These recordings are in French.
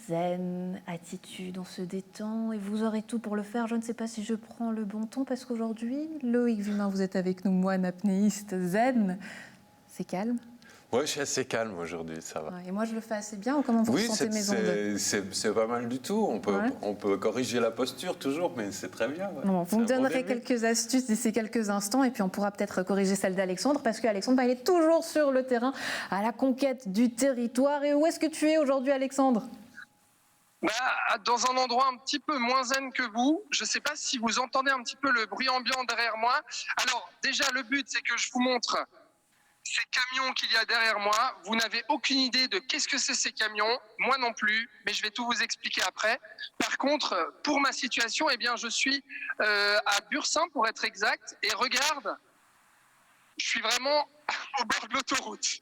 zen, attitude, on se détend et vous aurez tout pour le faire. Je ne sais pas si je prends le bon ton parce qu'aujourd'hui, Loïc Vumain, vous êtes avec nous, moine apnéiste zen. C'est calme? Oui, je suis assez calme aujourd'hui, ça va. Et moi, je le fais assez bien ou comment vous ressentez mes ondes? C'est pas mal du tout. On peut corriger la posture toujours, mais c'est très bien. Ouais. Bon, vous me donnerez quelques astuces d'ici quelques instants et puis on pourra peut-être corriger celle d'Alexandre parce qu'Alexandre, il est toujours sur le terrain à la conquête du territoire. Et où est-ce que tu es aujourd'hui, Alexandre? Dans un endroit un petit peu moins zen que vous. Je ne sais pas si vous entendez un petit peu le bruit ambiant derrière moi. Alors déjà, le but, c'est que je vous montre ces camions qu'il y a derrière moi. Vous n'avez aucune idée de qu'est-ce que c'est ces camions, moi non plus, mais je vais tout vous expliquer après. Par contre, pour ma situation, eh bien, je suis à Bursin pour être exact, et regarde, je suis vraiment au bord de l'autoroute.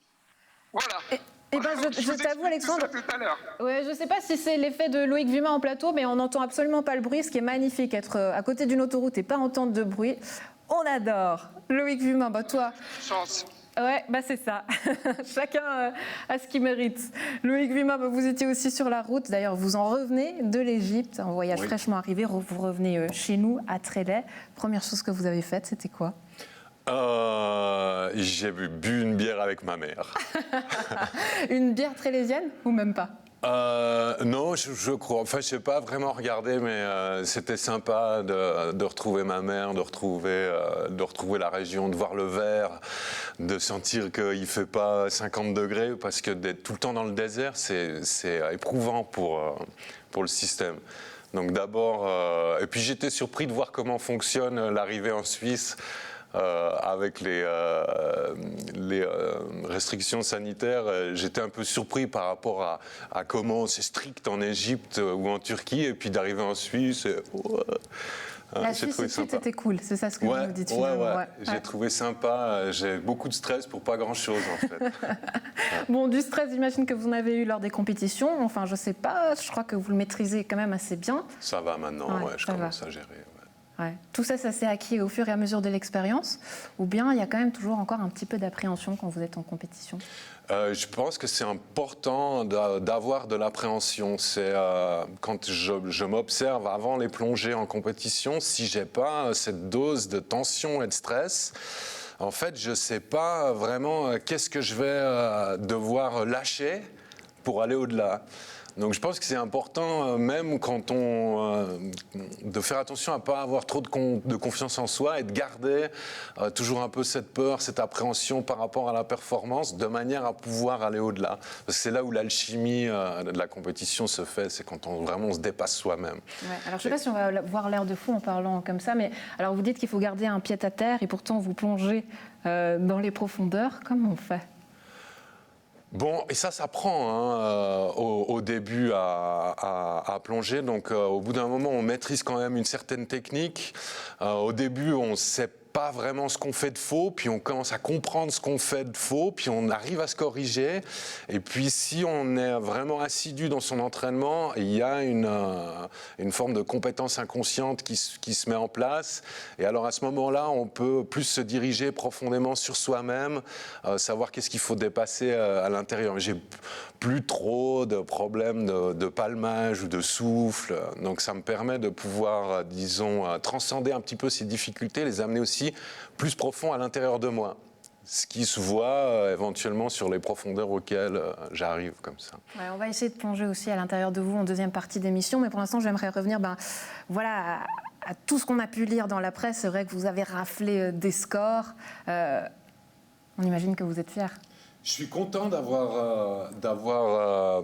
Voilà. Je t'avoue, Alexandre, je ne sais pas si c'est l'effet de Loïc Vumain en plateau, mais on n'entend absolument pas le bruit, ce qui est magnifique, être à côté d'une autoroute et pas entendre de bruit. On adore. Loïc Vumain, toi. Chance. Ouais, c'est ça. Chacun a ce qu'il mérite. Loïc Vumain, vous étiez aussi sur la route. D'ailleurs, vous en revenez de l'Égypte, un voyage fraîchement arrivé. Vous revenez chez nous, à Trélay. Première chose que vous avez faite, c'était quoi? J'ai bu une bière avec ma mère. Une bière trélésienne ou même pas? Non, je crois. Enfin, je sais pas vraiment regarder, mais c'était sympa de retrouver ma mère, de retrouver la région, de voir le vert, de sentir qu'il fait pas 50 degrés, parce que d'être tout le temps dans le désert, c'est éprouvant pour le système. Donc d'abord, et puis j'étais surpris de voir comment fonctionne l'arrivée en Suisse. Avec les restrictions sanitaires, j'étais un peu surpris par rapport à comment c'est strict en Égypte ou en Turquie, et puis d'arriver en Suisse. La Suisse, c'était cool, c'est ça ce que vous nous dites finalement. Ouais. J'ai trouvé sympa, j'ai beaucoup de stress pour pas grand-chose en fait. Bon, du stress, j'imagine que vous en avez eu lors des compétitions, enfin je sais pas, je crois que vous le maîtrisez quand même assez bien. Ça va maintenant, je commence à gérer. Ouais. Tout ça, ça s'est acquis au fur et à mesure de l'expérience, ou bien il y a quand même toujours encore un petit peu d'appréhension quand vous êtes en compétition? Je pense que c'est important d'avoir de l'appréhension. C'est quand je m'observe avant les plongées en compétition, si j'ai pas cette dose de tension et de stress, en fait, je sais pas vraiment qu'est-ce que je vais devoir lâcher pour aller au-delà. Donc je pense que c'est important, même quand de faire attention à ne pas avoir trop de confiance en soi et de garder toujours un peu cette peur, cette appréhension par rapport à la performance, de manière à pouvoir aller au-delà. Parce que c'est là où l'alchimie de la compétition se fait, c'est quand vraiment on se dépasse soi-même. Ouais, alors je ne sais pas si on va voir l'air de fou en parlant comme ça, mais alors vous dites qu'il faut garder un pied à terre et pourtant vous plongez dans les profondeurs. Comment on fait? Bon, et ça prend au début à plonger. Donc, au bout d'un moment, on maîtrise quand même une certaine technique. Au début, on ne sait pas vraiment ce qu'on fait de faux, puis on commence à comprendre ce qu'on fait de faux, puis on arrive à se corriger. Et puis, si on est vraiment assidu dans son entraînement, il y a une forme de compétence inconsciente qui se met en place. Et alors, à ce moment-là, on peut plus se diriger profondément sur soi-même, savoir qu'est-ce qu'il faut dépasser à l'intérieur. J'ai plus trop de problèmes de palmage ou de souffle, donc ça me permet de pouvoir, disons, transcender un petit peu ces difficultés, les amener aussi plus profond à l'intérieur de moi. Ce qui se voit éventuellement sur les profondeurs auxquelles j'arrive comme ça. Ouais, on va essayer de plonger aussi à l'intérieur de vous en deuxième partie d'émission, mais pour l'instant j'aimerais revenir à tout ce qu'on a pu lire dans la presse. C'est vrai que vous avez raflé des scores. On imagine que vous êtes fier. Je suis content d'avoir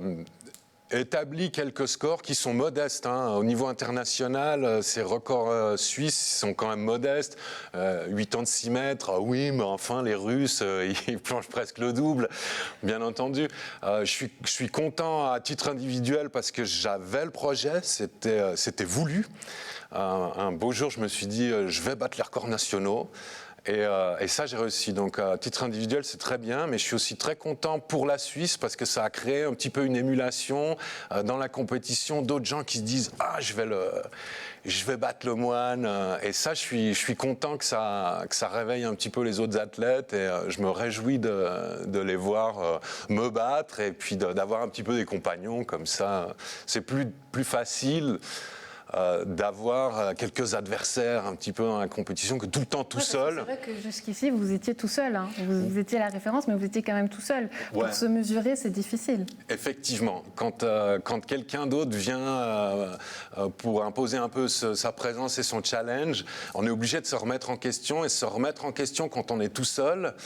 établi quelques scores qui sont modestes. Au niveau international, ces records suisses sont quand même modestes. 86 mètres, oui, mais enfin, les Russes, ils plongent presque le double, bien entendu. Je suis content à titre individuel parce que j'avais le projet, c'était voulu. Un beau jour, je me suis dit, je vais battre les records nationaux. Et ça, j'ai réussi. Donc, à titre individuel, c'est très bien, mais je suis aussi très content pour la Suisse parce que ça a créé un petit peu une émulation dans la compétition, d'autres gens qui se disent « Ah, je vais battre le moine ». Et ça, je suis content que ça réveille un petit peu les autres athlètes et je me réjouis de les voir me battre et puis d'avoir un petit peu des compagnons comme ça. C'est plus facile. D'avoir quelques adversaires un petit peu dans la compétition que tout le temps tout seul. C'est vrai que jusqu'ici, vous étiez tout seul. Hein. Vous étiez la référence, mais vous étiez quand même tout seul. Ouais. Pour se mesurer, c'est difficile. Effectivement. Quand quelqu'un d'autre vient pour imposer un peu sa présence et son challenge, on est obligé de se remettre en question. Et se remettre en question quand on est tout seul...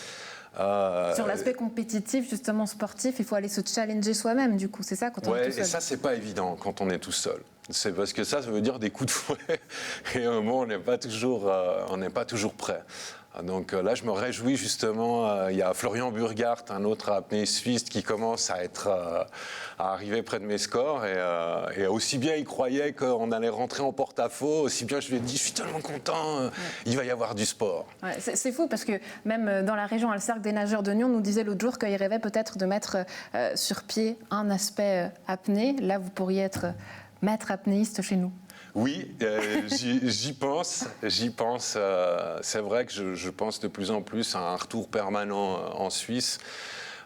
Sur l'aspect compétitif, justement sportif, il faut aller se challenger soi-même, du coup, c'est ça quand on est tout seul. Et ça, c'est pas évident quand on est tout seul. C'est parce que ça veut dire des coups de fouet. Et à un moment, on n'est pas toujours prêt. Donc là, je me réjouis justement. Il y a Florian Burghardt, un autre apnéiste suisse, qui commence à arriver près de mes scores. Et aussi bien il croyait qu'on allait rentrer en porte-à-faux, aussi bien je lui ai dit, je suis tellement content, il va y avoir du sport. Ouais, c'est fou parce que même dans la région, le cercle des nageurs de Nyon nous disait l'autre jour qu'il rêvait peut-être de mettre sur pied un aspect apnée. Là, vous pourriez être maître apnéiste chez nous. Oui, j'y pense. C'est vrai que je pense de plus en plus à un retour permanent en Suisse.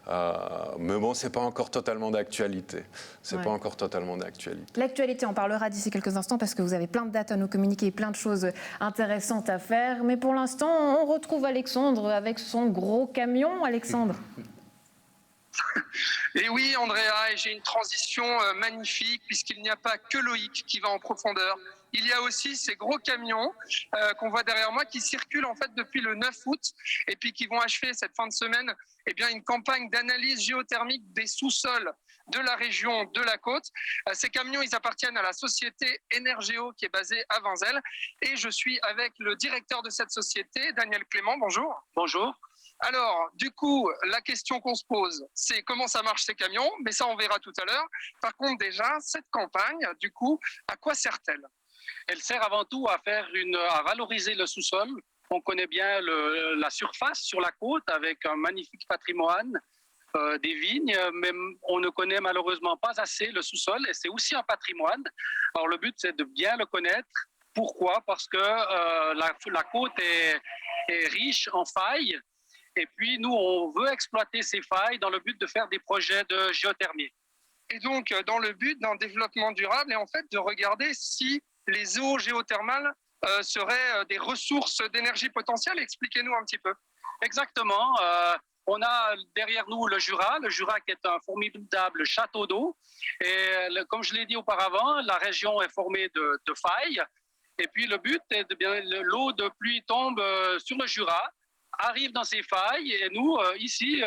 Mais bon, c'est pas encore totalement d'actualité. Pas encore totalement d'actualité. L'actualité, on parlera d'ici quelques instants parce que vous avez plein de dates à nous communiquer, plein de choses intéressantes à faire. Mais pour l'instant, on retrouve Alexandre avec son gros camion. Alexandre. Et oui, Andrea, et j'ai une transition magnifique puisqu'il n'y a pas que Loïc qui va en profondeur. Il y a aussi ces gros camions qu'on voit derrière moi qui circulent en fait depuis le 9 août et puis qui vont achever cette fin de semaine une campagne d'analyse géothermique des sous-sols de la région de la Côte. Ces camions, ils appartiennent à la société Energeo qui est basée à Vinzelles et je suis avec le directeur de cette société, Daniel Clément. Bonjour. Bonjour. Alors, du coup, la question qu'on se pose, c'est comment ça marche ces camions, mais ça on verra tout à l'heure. Par contre, déjà, cette campagne, du coup, à quoi sert-elle ? Elle sert avant tout à valoriser le sous-sol. On connaît bien la surface sur la côte avec un magnifique patrimoine, des vignes, mais on ne connaît malheureusement pas assez le sous-sol et c'est aussi un patrimoine. Alors le but, c'est de bien le connaître. Pourquoi ? Parce que la côte est riche en failles. Et puis, nous, on veut exploiter ces failles dans le but de faire des projets de géothermie. Et donc, dans le but d'un développement durable et en fait de regarder si les eaux géothermales seraient des ressources d'énergie potentielle. Expliquez-nous un petit peu. Exactement. On a derrière nous le Jura qui est un formidable château d'eau. Et comme je l'ai dit auparavant, la région est formée de failles. Et puis, le but est l'eau de pluie tombe sur le Jura, arrive dans ces failles et nous, ici,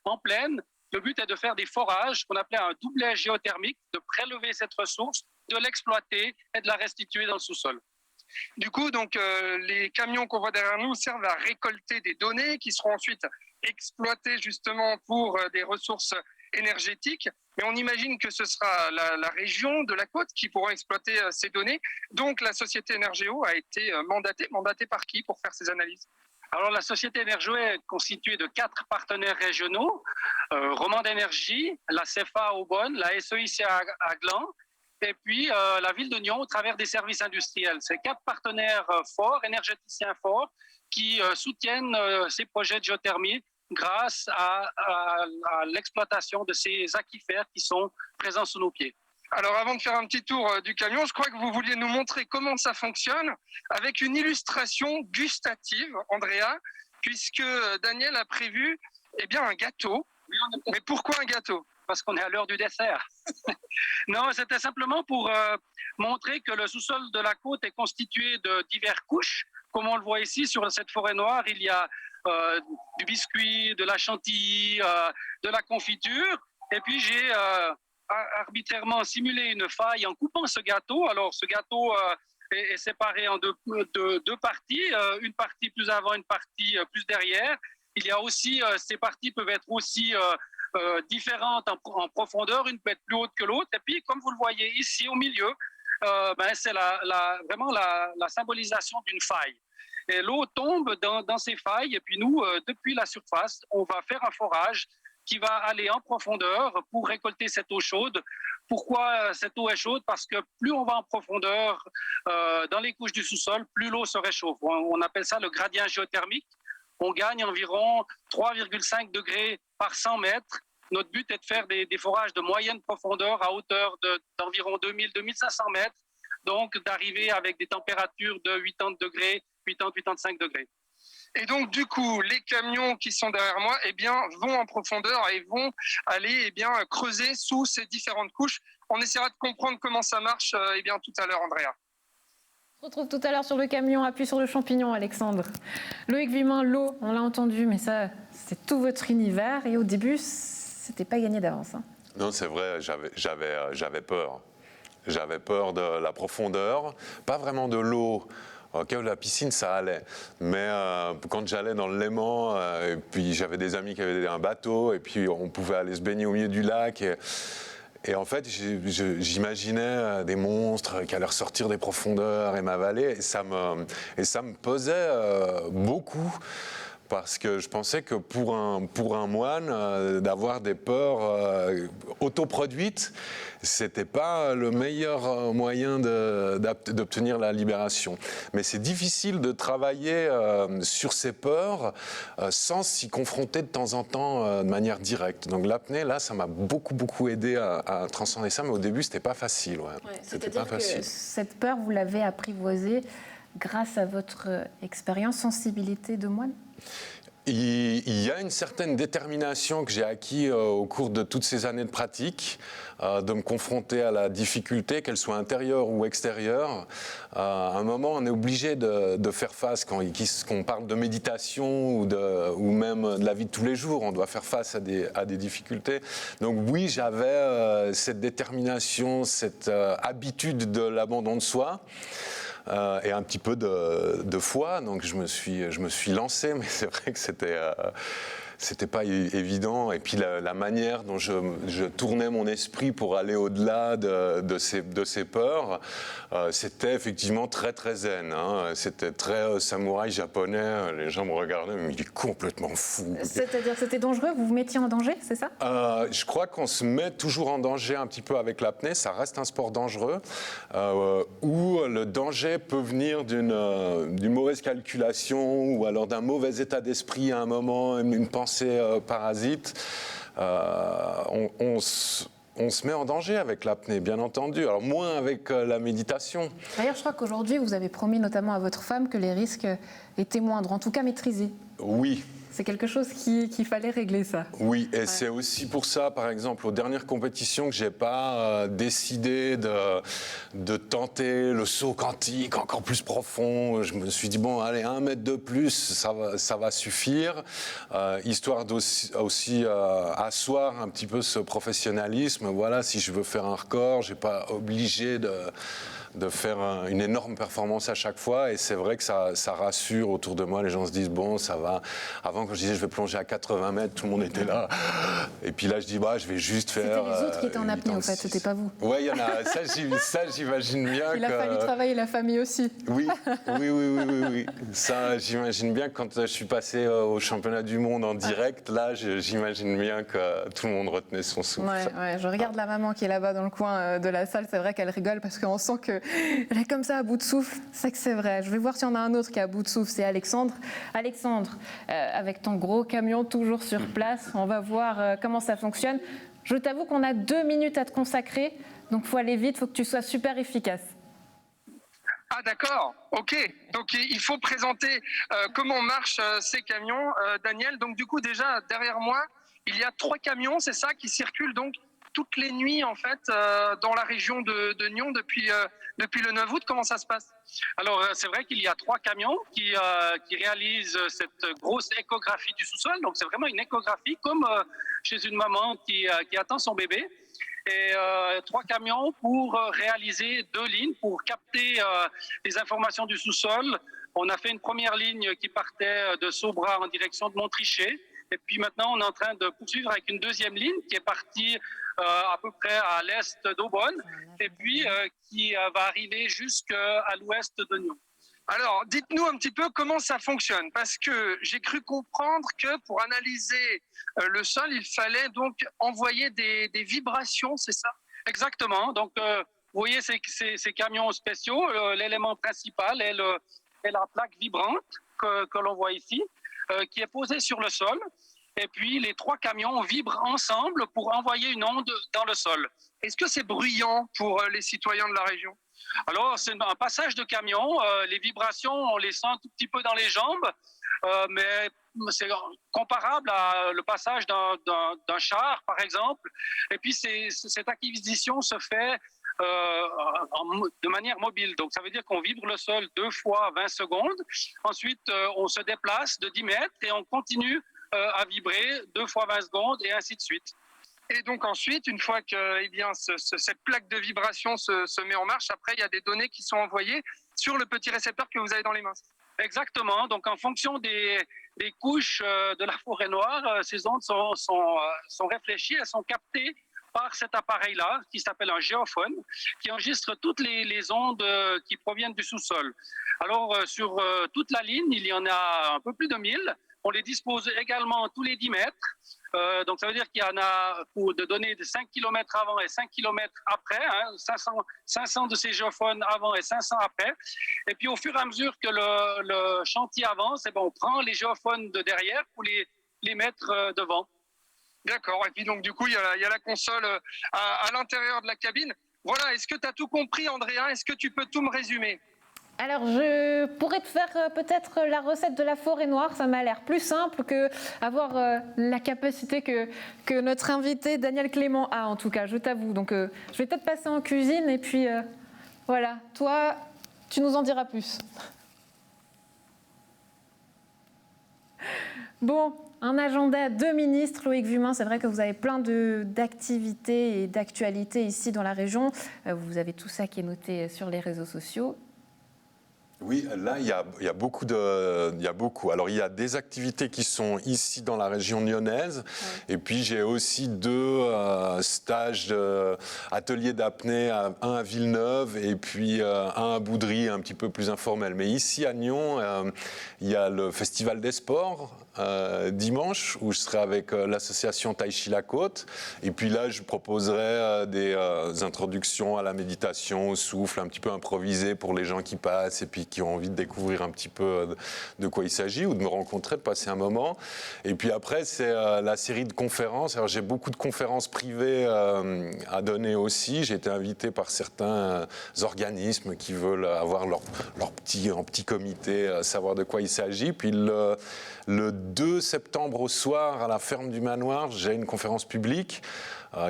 en plaine, le but est de faire des forages qu'on appelait un doublage géothermique, de prélever cette ressource, de l'exploiter et de la restituer dans le sous-sol. Du coup, donc, les camions qu'on voit derrière nous servent à récolter des données qui seront ensuite exploitées justement pour des ressources énergétiques. Mais on imagine que ce sera la région de la côte qui pourra exploiter ces données. Donc, la société Energeo a été mandatée par qui pour faire ces analyses ? Alors, la société Energeo est constituée de 4 partenaires régionaux, Romande Énergie, la CFA Aubonne, la SEIC à Gland, et puis la ville de Nyon au travers des services industriels. C'est 4 partenaires forts, énergéticiens forts, qui soutiennent ces projets de géothermie grâce à l'exploitation de ces aquifères qui sont présents sous nos pieds. Alors, avant de faire un petit tour du camion, je crois que vous vouliez nous montrer comment ça fonctionne avec une illustration gustative, Andrea, puisque Daniel a prévu un gâteau. Mais pourquoi un gâteau ? Parce qu'on est à l'heure du dessert. Non, c'était simplement pour montrer que le sous-sol de la côte est constitué de diverses couches. Comme on le voit ici sur cette forêt noire, il y a du biscuit, de la chantilly, de la confiture. Et puis j'ai arbitrairement simulé une faille en coupant ce gâteau. Alors ce gâteau est séparé en deux parties, une partie plus avant, une partie plus derrière. Il y a aussi, ces parties peuvent être aussi différentes en profondeur, une peut être plus haute que l'autre. Et puis, comme vous le voyez ici au milieu, c'est vraiment la symbolisation d'une faille. Et l'eau tombe dans ces failles. Et puis nous, depuis la surface, on va faire un forage qui va aller en profondeur pour récolter cette eau chaude. Pourquoi cette eau est chaude? Parce que plus on va en profondeur dans les couches du sous-sol, plus l'eau se réchauffe. On appelle ça le gradient géothermique. On gagne environ 3,5 degrés par 100 mètres. Notre but est de faire des forages de moyenne profondeur à hauteur d'environ 2000-2500 mètres. Donc d'arriver avec des températures de 80 degrés, 80-85 degrés. Et donc, du coup, les camions qui sont derrière moi, eh bien, vont en profondeur et vont aller, eh bien, creuser sous ces différentes couches. On essaiera de comprendre comment ça marche, eh bien, tout à l'heure, Andrea. On se retrouve tout à l'heure sur le camion, appuie sur le champignon, Alexandre. Loïc Vuillemin, l'eau, on l'a entendu, mais ça, c'est tout votre univers. Et au début, c'était pas gagné d'avance. Hein. Non, c'est vrai, j'avais peur. J'avais peur de la profondeur, pas vraiment de l'eau. Ok, la piscine, ça allait. Mais quand j'allais dans le Léman, et puis j'avais des amis qui avaient un bateau, et puis on pouvait aller se baigner au milieu du lac. Et en fait, j'imaginais des monstres qui allaient ressortir des profondeurs et m'avaler. Et ça me pesait beaucoup. Parce que je pensais que pour un moine, d'avoir des peurs autoproduites, c'était pas le meilleur moyen d'obtenir la libération. Mais c'est difficile de travailler sur ces peurs sans s'y confronter de temps en temps de manière directe. Donc l'apnée, là, ça m'a beaucoup aidé à transcender ça, mais au début, c'était pas facile. Ouais. C'était pas facile. Que cette peur, vous l'avez apprivoisée grâce à votre expérience, sensibilité de moine? Il y a une certaine détermination que j'ai acquis au cours de toutes ces années de pratique, de me confronter à la difficulté, qu'elle soit intérieure ou extérieure. À un moment, on est obligé de faire face, quand on parle de méditation ou même de la vie de tous les jours, on doit faire face à des difficultés. Donc oui, j'avais cette détermination, cette habitude de l'abandon de soi. Et un petit peu de foi, donc je me suis lancé, mais c'est vrai que c'était pas évident. Et puis la manière dont je tournais mon esprit pour aller au-delà de ces peurs, c'était effectivement très zen. Hein. C'était très samouraï japonais. Les gens me regardaient, mais il est complètement fou. C'est-à-dire, c'était dangereux? Vous vous mettiez en danger, c'est ça? Je crois qu'on se met toujours en danger un petit peu avec l'apnée. Ça reste un sport dangereux où le danger peut venir d'une mauvaise calculation ou alors d'un mauvais état d'esprit à un moment, une pensée parasite. On se met en danger avec l'apnée, bien entendu. Alors moins avec la méditation. D'ailleurs, je crois qu'aujourd'hui, vous avez promis notamment à votre femme que les risques étaient moindres, en tout cas maîtrisés. Oui. C'est quelque chose qu'il fallait régler, ça. Oui, et c'est aussi pour ça, par exemple, aux dernières compétitions, que je n'ai pas décidé de tenter le saut quantique encore plus profond. Je me suis dit, bon, allez, 1 mètre de plus, ça va suffire, histoire aussi asseoir un petit peu ce professionnalisme. Voilà, si je veux faire un record, je n'ai pas obligé de faire une énorme performance à chaque fois, et c'est vrai que ça rassure autour de moi. Les gens se disent bon, ça va. Avant, quand je disais je vais plonger à 80 mètres, tout le monde était là, et puis là je dis bah je vais juste faire. C'était les autres qui étaient en apnée, en fait, c'était pas vous. Ouais, il y en a. Ça j'imagine bien. Il a fallu travailler la famille aussi. Oui. Ça, j'imagine bien que quand je suis passé au championnat du monde en direct, là j'imagine bien que tout le monde retenait son souffle. Ouais, je regarde la maman qui est là-bas dans le coin de la salle, c'est vrai qu'elle rigole parce qu'on sent que elle est comme ça à bout de souffle. C'est que c'est vrai. Je vais voir s'il y en a un autre qui est à bout de souffle, c'est Alexandre. Alexandre, avec ton gros camion toujours sur place, on va voir comment ça fonctionne. Je t'avoue qu'on a 2 minutes à te consacrer, donc il faut aller vite, il faut que tu sois super efficace. Ah d'accord, ok. Donc il faut présenter comment marchent ces camions, Daniel. Donc du coup déjà derrière moi, il y a 3 camions, c'est ça, qui circulent donc toutes les nuits en fait dans la région de Nyon depuis le 9 août. Comment ça se passe? Alors c'est vrai qu'il y a 3 camions qui réalisent cette grosse échographie du sous-sol. Donc c'est vraiment une échographie comme chez une maman qui attend son bébé. Et 3 camions pour réaliser 2 lignes pour capter les informations du sous-sol. On a fait une première ligne qui partait de Sobra en direction de Montrichet. Et puis maintenant, on est en train de poursuivre avec une deuxième ligne qui est partie à peu près à l'est d'Aubonne et puis qui va arriver jusqu'à l'ouest de Nyon. Alors, dites-nous un petit peu comment ça fonctionne, parce que j'ai cru comprendre que pour analyser le sol, il fallait donc envoyer des vibrations, c'est ça? Exactement. Donc, vous voyez ces camions spéciaux, l'élément principal est la plaque vibrante que l'on voit ici, qui est posée sur le sol. Et puis, les 3 camions vibrent ensemble pour envoyer une onde dans le sol. Est-ce que c'est bruyant pour les citoyens de la région? Alors, c'est un passage de camion. Les vibrations, on les sent un tout petit peu dans les jambes, mais c'est comparable à le passage d'un char, par exemple. Et puis, cette acquisition se fait de manière mobile. Donc, ça veut dire qu'on vibre le sol 2 fois 20 secondes. Ensuite, on se déplace de 10 mètres et on continue à vibrer 2 fois 20 secondes et ainsi de suite. Et donc ensuite, une fois que cette plaque de vibration se met en marche, après, il y a des données qui sont envoyées sur le petit récepteur que vous avez dans les mains. Exactement. Donc, en fonction des couches de la forêt noire, ces ondes sont réfléchies, elles sont captées par cet appareil-là, qui s'appelle un géophone, qui enregistre toutes les ondes qui proviennent du sous-sol. Alors, sur toute la ligne, il y en a un peu plus de 1000. On les dispose également tous les 10 mètres. Donc, ça veut dire qu'il y en a pour de données de 5 km avant et 5 km après, 500 de ces géophones avant et 500 après. Et puis, au fur et à mesure que le chantier avance, on prend les géophones de derrière pour les mettre devant. D'accord. Et puis, donc, du coup, il y a la console à l'intérieur de la cabine. Voilà. Est-ce que tu as tout compris, Andrea? Est-ce que tu peux tout me résumer? Alors, je pourrais te faire peut-être la recette de la forêt noire. Ça m'a l'air plus simple qu'avoir la capacité que notre invité Daniel Clément a, en tout cas, je t'avoue. Donc, je vais peut-être passer en cuisine et puis, voilà. Toi, tu nous en diras plus. Bon, un agenda de ministres, Loïc Vumin. C'est vrai que vous avez plein d'activités et d'actualités ici dans la région. Vous avez tout ça qui est noté sur les réseaux sociaux. Oui, là, il y a beaucoup. Alors, il y a des activités qui sont ici dans la région lyonnaise. Ouais. Et puis, j'ai aussi 2 stages, ateliers d'apnée, un à Villeneuve et puis un à Boudry, un petit peu plus informel. Mais ici, à Nyon, il y a le Festival des sports, dimanche, où je serai avec l'association Tai Chi La Côte. Et puis là, je proposerai des introductions à la méditation, au souffle, un petit peu improvisées pour les gens qui passent et puis qui ont envie de découvrir un petit peu de quoi il s'agit ou de me rencontrer, de passer un moment. Et puis après, c'est la série de conférences. Alors, j'ai beaucoup de conférences privées à donner aussi. J'ai été invité par certains organismes qui veulent avoir leur petit comité, savoir de quoi il s'agit. Puis le 2 septembre au soir, à la ferme du Manoir, j'ai une conférence publique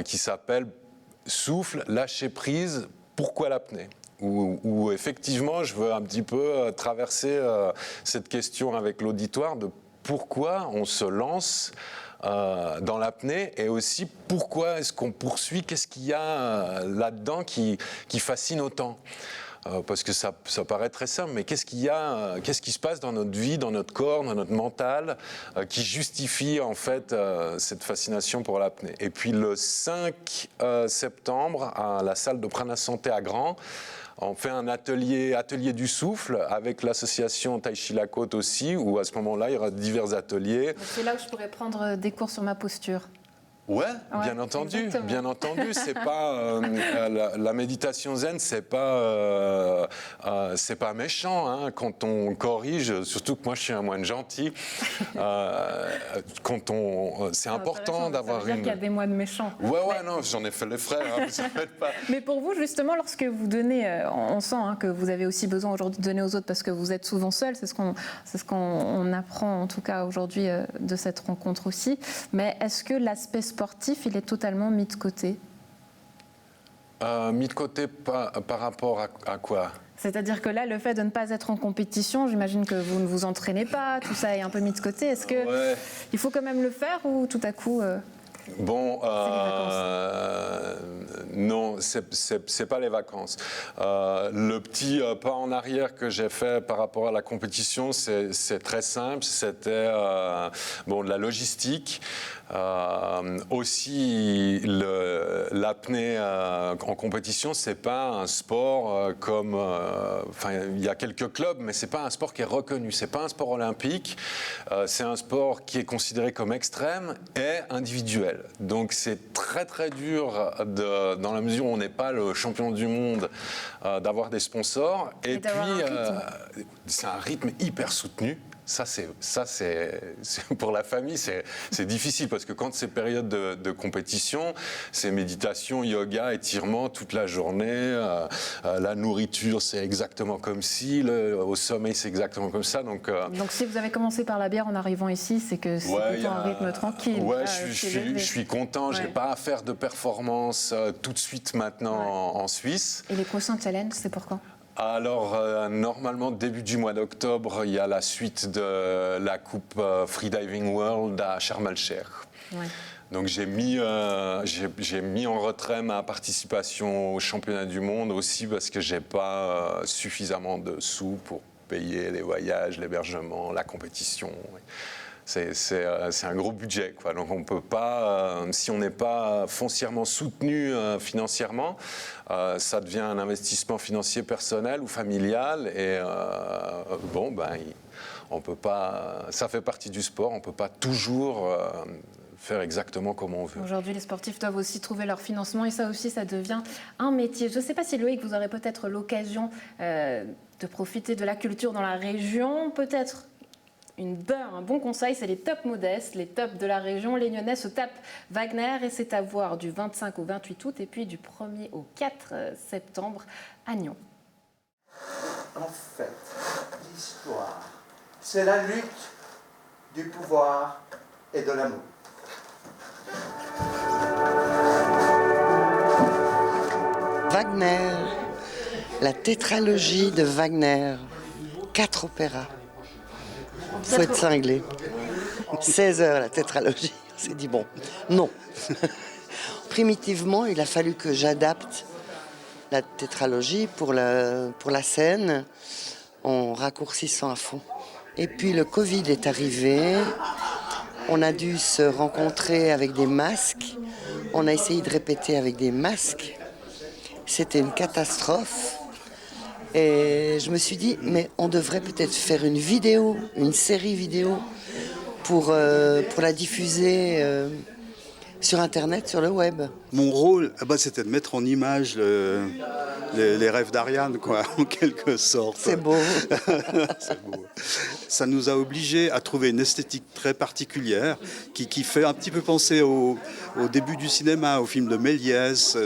qui s'appelle « Souffle, lâcher prise, pourquoi l'apnée ?» où effectivement, je veux un petit peu traverser cette question avec l'auditoire de pourquoi on se lance dans l'apnée et aussi pourquoi est-ce qu'on poursuit, qu'est-ce qu'il y a là-dedans qui fascine autant. Parce que ça paraît très simple, mais qu'est-ce qui se passe dans notre vie, dans notre corps, dans notre mental, qui justifie en fait cette fascination pour l'apnée. Et puis le 5 septembre, à la salle de Prana Santé à Grand, on fait un atelier du souffle avec l'association Tai Chi La Côte aussi, où à ce moment-là, il y aura divers ateliers. C'est là où je pourrais prendre des cours sur ma posture. Ouais, bien entendu, bien entendu. C'est pas la méditation zen, c'est pas méchant hein, quand on corrige. Surtout que moi, je suis un moine gentil. C'est important d'avoir une. Il y a des moines méchants. Ouais, non, j'en ai fait les frais. Hein, vous en faites pas. Mais pour vous, justement, lorsque vous donnez, on sent que vous avez aussi besoin aujourd'hui de donner aux autres parce que vous êtes souvent seul. C'est ce qu'on apprend en tout cas aujourd'hui de cette rencontre aussi. Mais est-ce que l'aspect sportif, il est totalement mis de côté? Mis de côté par rapport à quoi? C'est-à-dire que là, le fait de ne pas être en compétition, j'imagine que vous ne vous entraînez pas, tout ça est un peu mis de côté. Est-ce qu'il faut quand même le faire ou tout à coup Bon, les non, c'est pas les vacances. Le petit pas en arrière que j'ai fait par rapport à la compétition, c'est très simple. C'était bon, de la logistique. Aussi, l'apnée en compétition, c'est pas un sport comme. Enfin, il y a quelques clubs, mais c'est pas un sport qui est reconnu. C'est pas un sport olympique. C'est un sport qui est considéré comme extrême et individuel. Donc, c'est très très dur dans la mesure où on n'est pas le champion du monde d'avoir des sponsors. Et puis, c'est un rythme hyper soutenu. Ça, pour la famille, c'est difficile parce que quand c'est période de compétition, c'est méditation, yoga, étirement toute la journée. La nourriture, c'est exactement comme si. Au sommeil, c'est exactement comme ça. Donc, si vous avez commencé par la bière en arrivant ici, c'est que c'est plutôt un rythme tranquille. Ouais, je suis content. J'ai pas à faire de performance tout de suite maintenant en Suisse. Et les prochains challenges, c'est pour quand ? Alors, normalement, début du mois d'octobre, il y a la suite de la Coupe Freediving World à Sharm el-Sheikh. Ouais. Donc, j'ai mis en retrait ma participation au championnat du monde aussi parce que j'ai pas suffisamment de sous pour payer les voyages, l'hébergement, la compétition. C'est un gros budget, quoi. Donc on peut pas, si on n'est pas foncièrement soutenu financièrement, ça devient un investissement financier personnel ou familial. Et on peut pas. Ça fait partie du sport. On peut pas toujours faire exactement comme on veut. Aujourd'hui, les sportifs doivent aussi trouver leur financement et ça aussi, ça devient un métier. Je ne sais pas si Loïc, vous aurez peut-être l'occasion de profiter de la culture dans la région, peut-être. Un bon conseil, c'est les tops modestes, les tops de la région. Les Lyonnais se tapent Wagner et c'est à voir du 25 au 28 août et puis du 1er au 4 septembre à Nyon. En fait, l'histoire, c'est la lutte du pouvoir et de l'amour. Wagner, la tétralogie de Wagner, 4 opéras. Il faut être cinglé. 16 heures la tétralogie. On s'est dit bon, non. Primitivement, il a fallu que j'adapte la tétralogie pour la scène en raccourcissant à fond. Et puis le Covid est arrivé. On a dû se rencontrer avec des masques. On a essayé de répéter avec des masques. C'était une catastrophe. Et je me suis dit, mais on devrait peut-être faire une vidéo, une série vidéo pour la diffuser sur Internet, sur le web. Mon rôle, c'était de mettre en image les rêves d'Ariane, quoi, en quelque sorte. C'est beau. C'est beau. Ça nous a obligés à trouver une esthétique très particulière qui fait un petit peu penser au début du cinéma, au film de Méliès,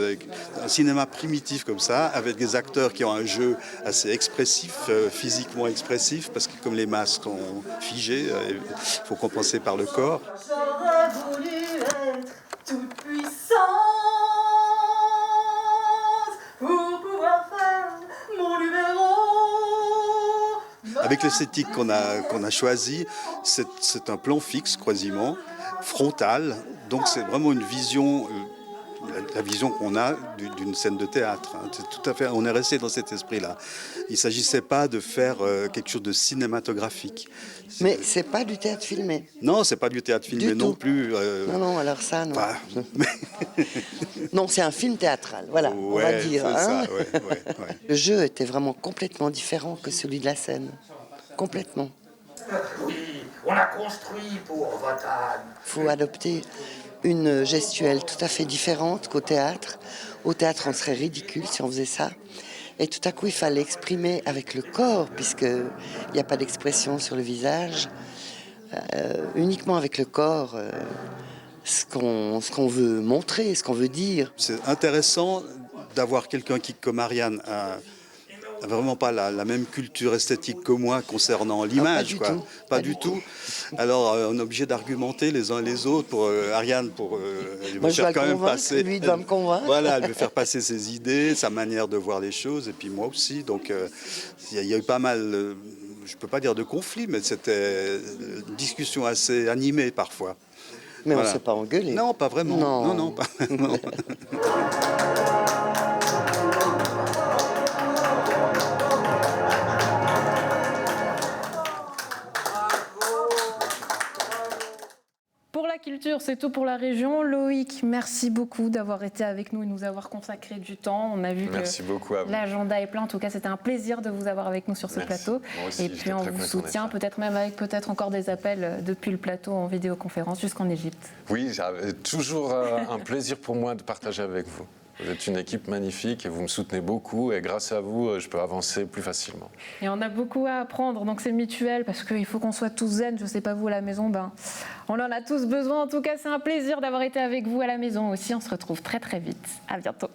un cinéma primitif comme ça, avec des acteurs qui ont un jeu assez expressif, physiquement expressif, parce que comme les masques sont figés, il faut compenser par le corps. J'aurais voulu être toute puissante pour pouvoir faire mon numéro. Avec l'esthétique qu'on a choisie, c'est un plan fixe quasiment, frontal, donc c'est vraiment une vision, la vision qu'on a d'une scène de théâtre. C'est tout à fait, on est resté dans cet esprit-là. Il ne s'agissait pas de faire quelque chose de cinématographique. Mais c'est pas du théâtre filmé. Non, c'est pas du théâtre filmé non plus. Non, alors ça, non. Bah, non, c'est un film théâtral, voilà, on va dire. Hein. Ça, ouais. Le jeu était vraiment complètement différent que celui de la scène. Complètement. Oui, on a construit pour votre âne. Il faut adopter une gestuelle tout à fait différente qu'au théâtre. Au théâtre, on serait ridicule si on faisait ça. Et tout à coup, il fallait exprimer avec le corps, puisqu'il n'y a pas d'expression sur le visage, uniquement avec le corps, ce qu'on veut montrer, ce qu'on veut dire. C'est intéressant d'avoir quelqu'un qui, comme Ariane, a vraiment pas la même culture esthétique que moi concernant l'image, quoi. Pas du tout. Alors on est obligé d'argumenter les uns et les autres pour Ariane, elle va faire quand même passer. Lui doit me convaincre. Voilà, elle veut faire passer ses idées, sa manière de voir les choses, et puis moi aussi. Donc il y a eu pas mal, je peux pas dire de conflits, mais c'était une discussion assez animée parfois. Mais on Voilà. ne s'est pas engueulé. Non, pas vraiment. Non. Non, pas vraiment. Pour la culture, c'est tout pour la région. Loïc, merci beaucoup d'avoir été avec nous et nous avoir consacré du temps. On a vu Merci beaucoup à que vous. l'agenda est plein. En tout cas, c'était un plaisir de vous avoir avec nous sur ce Merci. plateau. Moi aussi, Et j'étais puis, on très vous content soutient, d'être là. peut-être même avec encore des appels depuis le plateau en vidéoconférence jusqu'en Égypte. Oui, c'est toujours un plaisir pour moi de partager avec vous. Vous êtes une équipe magnifique et vous me soutenez beaucoup et grâce à vous, je peux avancer plus facilement. Et on a beaucoup à apprendre, donc c'est mutuel parce qu'il faut qu'on soit tous zen. Je ne sais pas vous à la maison, on en a tous besoin. En tout cas, c'est un plaisir d'avoir été avec vous à la maison aussi. On se retrouve très très vite. À bientôt.